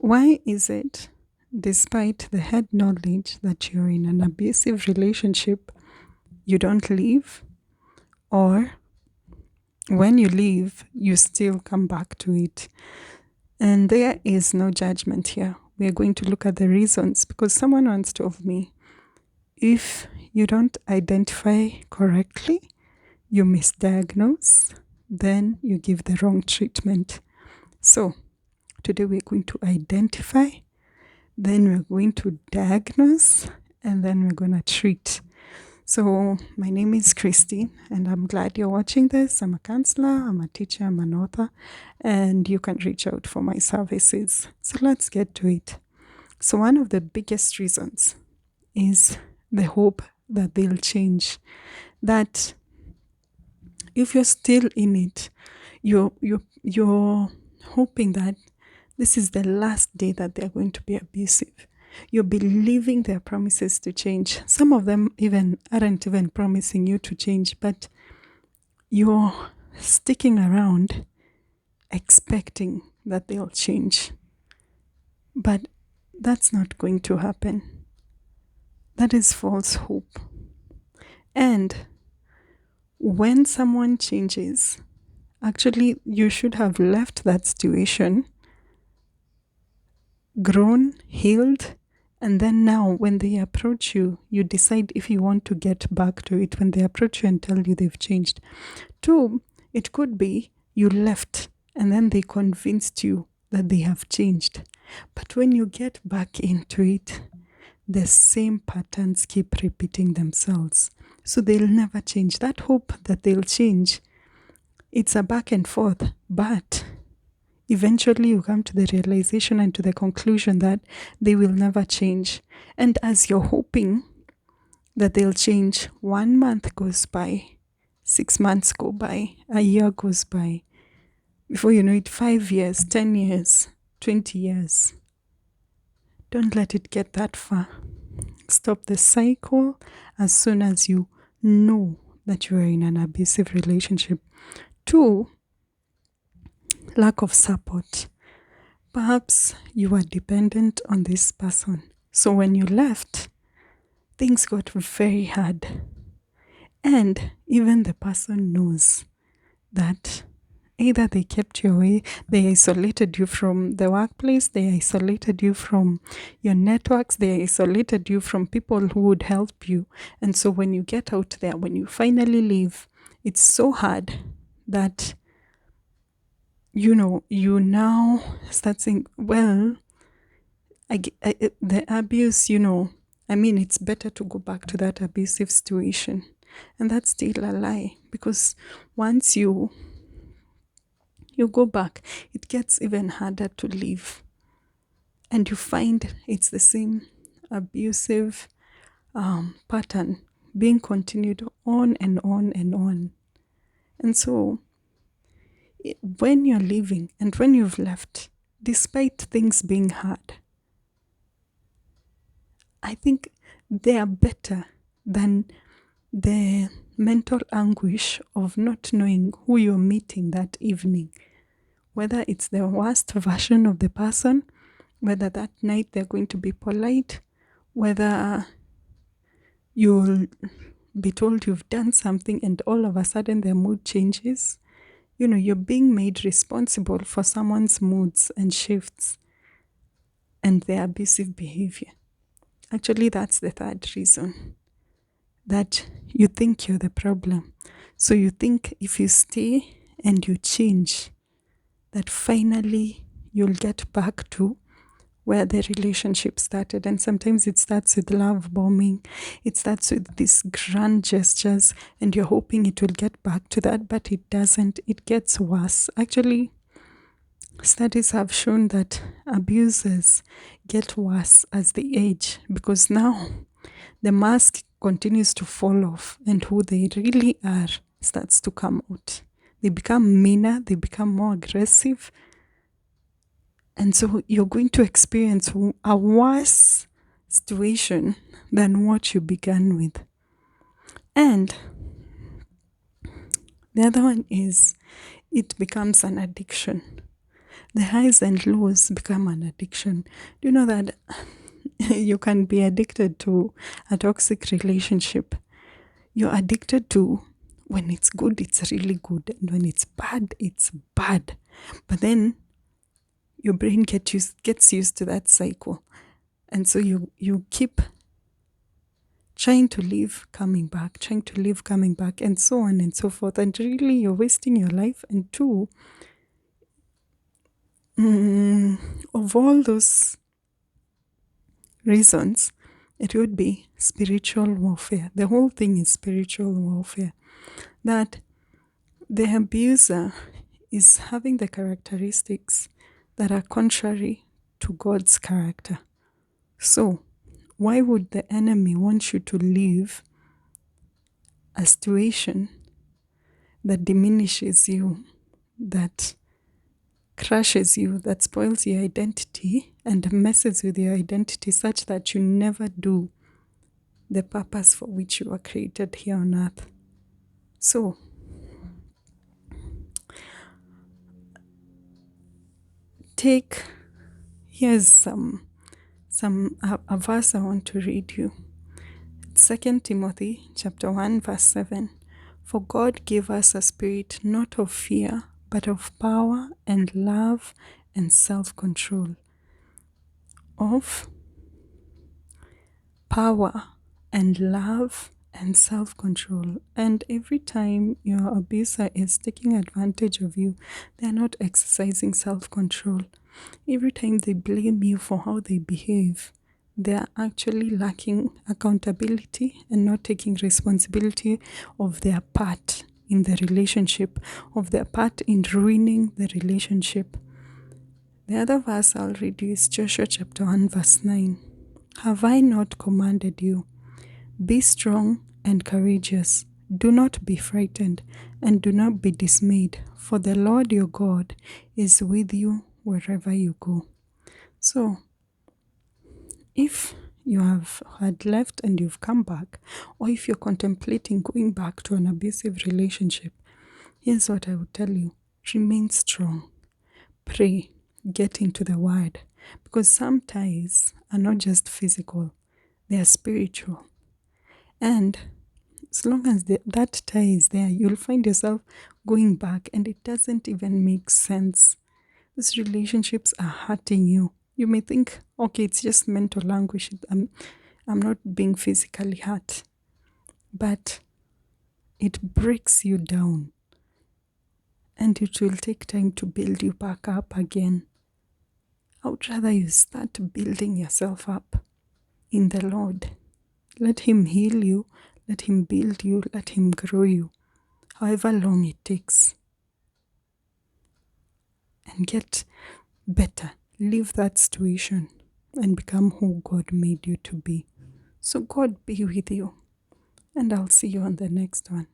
Why is it, despite the head knowledge that you're in an abusive relationship, you don't leave? Or when you leave, you still come back to it? And there is no judgment here. We are going to look at the reasons, because someone once told me, if you don't identify correctly, you misdiagnose, then you give the wrong treatment. So today we're going to identify, then we're going to diagnose, and then we're going to treat. So my name is Christine, and I'm glad you're watching this. I'm a counselor, I'm a teacher, I'm an author, and you can reach out for my services. So let's get to it. So one of the biggest reasons is the hope that they'll change. That if you're still in it, you're hoping that this is the last day that they're going to be abusive. You're believing their promises to change. Some of them even aren't even promising you to change, but you're sticking around expecting that they'll change. But that's not going to happen. That is false hope. And when someone changes, actually, you should have left that situation, grown, healed, and then now when they approach you, you decide if you want to get back to it when they approach you and tell you they've changed. 2, it could be you left and then they convinced you that they have changed. But when you get back into it, the same patterns keep repeating themselves. So they'll never change. That hope that they'll change, it's a back and forth, but eventually you come to the realization and to the conclusion that they will never change. And as you're hoping that they'll change, 1 month goes by, 6 months go by, a year goes by. Before you know it, 5 years, 10 years, 20 years. Don't let it get that far. Stop the cycle as soon as you know that you are in an abusive relationship. 2, lack of support. Perhaps you were dependent on this person. So when you left, things got very hard. And even the person knows that either they kept you away, they isolated you from the workplace, they isolated you from your networks, they isolated you from people who would help you. And so when you get out there, when you finally leave, it's so hard that you now start saying, well, the abuse, it's better to go back to that abusive situation. And that's still a lie, because once you go back, it gets even harder to leave. And you find it's the same abusive pattern being continued on and on and on. And so when you're leaving and when you've left, despite things being hard, I think they are better than the mental anguish of not knowing who you're meeting that evening. Whether it's the worst version of the person, whether that night they're going to be polite, whether you'll be told you've done something and all of a sudden their mood changes. You're being made responsible for someone's moods and shifts and their abusive behavior. Actually, that's the third reason, that you think you're the problem. So you think if you stay and you change, that finally you'll get back to where the relationship started. And sometimes it starts with love bombing. It starts with these grand gestures, and you're hoping it will get back to that, but it doesn't. It gets worse. Actually, studies have shown that abusers get worse as they age, because now the mask continues to fall off and who they really are starts to come out. They become meaner, they become more aggressive. And so you're going to experience a worse situation than what you began with. And the other one is it becomes an addiction. The highs and lows become an addiction. Do you know that you can be addicted to a toxic relationship? You're addicted to when it's good, it's really good, and when it's bad, it's bad. But then your brain gets used to that cycle. And so you keep trying to live, coming back, trying to live, coming back, and so on and so forth. And really, you're wasting your life. And two, of all those reasons, it would be spiritual warfare. The whole thing is spiritual warfare. That the abuser is having the characteristics that are contrary to God's character. So, why would the enemy want you to live a situation that diminishes you, that crushes you, that spoils your identity and messes with your identity such that you never do the purpose for which you were created here on earth? So, here's a verse I want to read you. 2 Timothy chapter 1 verse 7. For God gave us a spirit not of fear, but of power and love and self-control. Of power and love and self-control. And every time your abuser is taking advantage of you, they are not exercising self-control. Every time they blame you for how they behave, they are actually lacking accountability and not taking responsibility of their part in the relationship, of their part in ruining the relationship. The other verse I'll read you is Joshua chapter 1 verse 9. Have I not commanded you? Be strong and courageous. Do not be frightened and do not be dismayed, for the Lord your God is with you wherever you go. So, if you have had left and you've come back, or if you're contemplating going back to an abusive relationship, here's what I would tell you. Remain strong. Pray. Get into the word. Because some ties are not just physical, they are spiritual. And as long as that tie is there, you'll find yourself going back and it doesn't even make sense. These relationships are hurting you. You may think, okay, it's just mental anguish. I'm not being physically hurt. But it breaks you down. And it will take time to build you back up again. I would rather you start building yourself up in the Lord. Let Him heal you. Let Him build you. Let Him grow you. However long it takes. And get better. Leave that situation and become who God made you to be. So God be with you. And I'll see you on the next one.